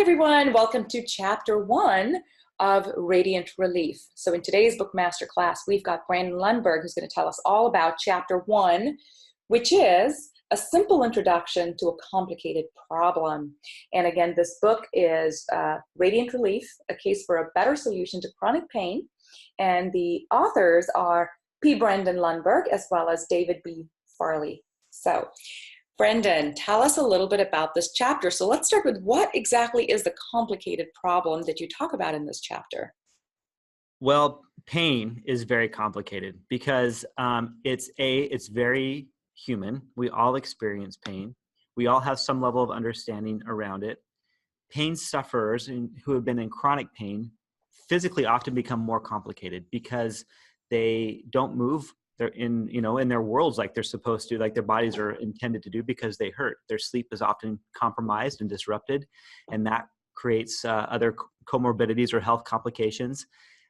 everyone, welcome to chapter 1 of Radiant Relief. So in today's book masterclass, we've got Brendon Lundberg who's going to tell us all about chapter 1, which is a simple introduction to a complicated problem. And again, this book is Radiant Relief, a case for a better solution to chronic pain. And the authors are P. Brendon Lundberg as well as David B. Farley. So Brendon, tell us a little bit about this chapter. So let's start with what exactly is the complicated problem that you talk about in this chapter? Well, pain is very complicated because it's very human. We all experience pain. We all have some level of understanding around it. Pain sufferers who have been in chronic pain physically often become more complicated because they don't move. They're in their worlds like they're supposed to, like their bodies are intended to do because they hurt. Their sleep is often compromised and disrupted, and that creates other comorbidities or health complications.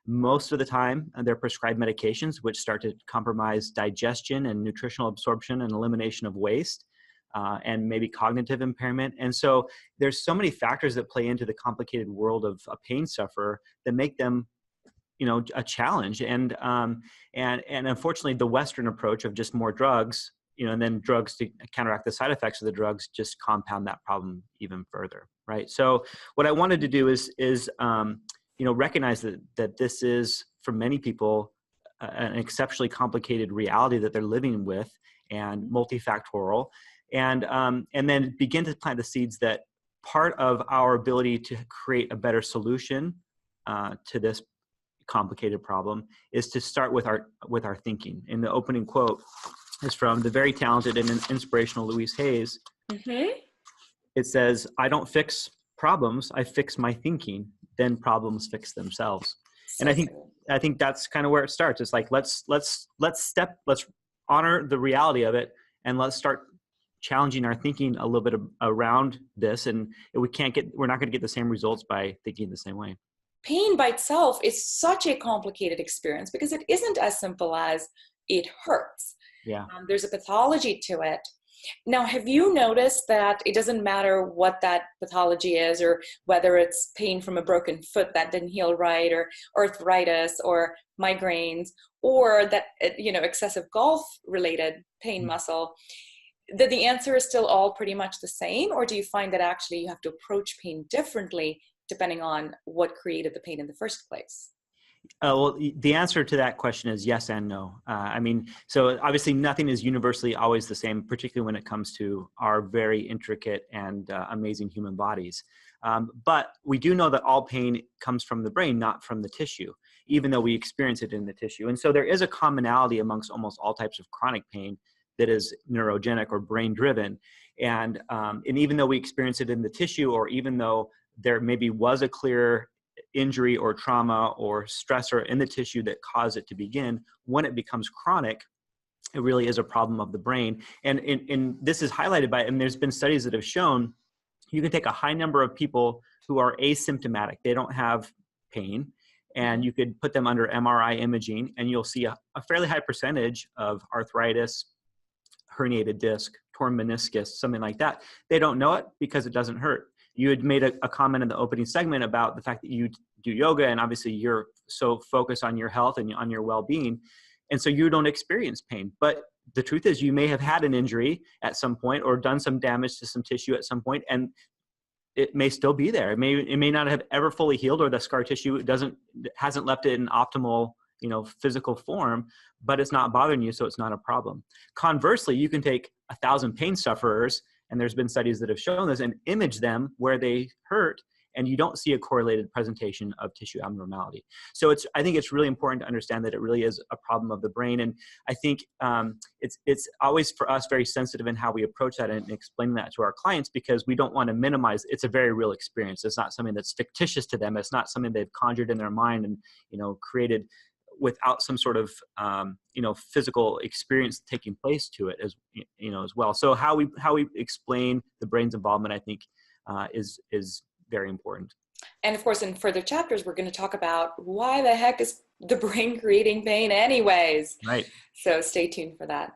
Most of the time, they're prescribed medications which start to compromise digestion and nutritional absorption and elimination of waste, and maybe cognitive impairment. And so there's so many factors that play into the complicated world of a pain sufferer that make them a challenge. And unfortunately, the Western approach of just more drugs, and then drugs to counteract the side effects of the drugs just compound that problem even further, right? So what I wanted to do is recognize that this is, for many people, an exceptionally complicated reality that they're living with and multifactorial, and then begin to plant the seeds that part of our ability to create a better solution to this complicated problem is to start with our thinking. And the opening quote is from the very talented and inspirational Louise Hayes. Mm-hmm. It says, "I don't fix problems, I fix my thinking, then problems fix themselves." And I think that's kind of where it starts. It's like let's honor the reality of it, and let's start challenging our thinking a little bit around this. And we're not going to get the same results by thinking the same way. Pain by itself is such a complicated experience because it isn't as simple as it hurts. Yeah. There's a pathology to it. Now, have you noticed that it doesn't matter what that pathology is, or whether it's pain from a broken foot that didn't heal right, or arthritis, or migraines, or that, excessive golf-related pain muscle, that the answer is still all pretty much the same? Or do you find that actually you have to approach pain differently depending on what created the pain in the first place? Well, the answer to that question is yes and no. So obviously nothing is universally always the same, particularly when it comes to our very intricate and amazing human bodies. But we do know that all pain comes from the brain, not from the tissue, even though we experience it in the tissue. And so there is a commonality amongst almost all types of chronic pain that is neurogenic or brain-driven. And even though we experience it in the tissue, or even though there maybe was a clear injury or trauma or stressor in the tissue that caused it to begin, when it becomes chronic, it really is a problem of the brain. And this is highlighted by, and there's been studies that have shown you can take a high number of people who are asymptomatic. They don't have pain, and you could put them under MRI imaging, and you'll see a fairly high percentage of arthritis, herniated disc, torn meniscus, something like that. They don't know it because it doesn't hurt. You had made a comment in the opening segment about the fact that you do yoga, and obviously you're so focused on your health and on your well-being, and so you don't experience pain. But the truth is, you may have had an injury at some point or done some damage to some tissue at some point, and it may still be there. It may not have ever fully healed, or the scar tissue hasn't left it in optimal physical form, but it's not bothering you, so it's not a problem. Conversely, you can take 1,000 pain sufferers, and there's been studies that have shown this, and image them where they hurt, and you don't see a correlated presentation of tissue abnormality. So I think it's really important to understand that it really is a problem of the brain. And I think it's always for us very sensitive in how we approach that and explain that to our clients, because we don't want to minimize. It's a very real experience. It's not something that's fictitious to them. It's not something they've conjured in their mind and created without some sort of physical experience taking place to it as well. So how we explain the brain's involvement, I think, is very important. And of course, in further chapters, we're going to talk about why the heck is the brain creating pain anyways. Right. So stay tuned for that.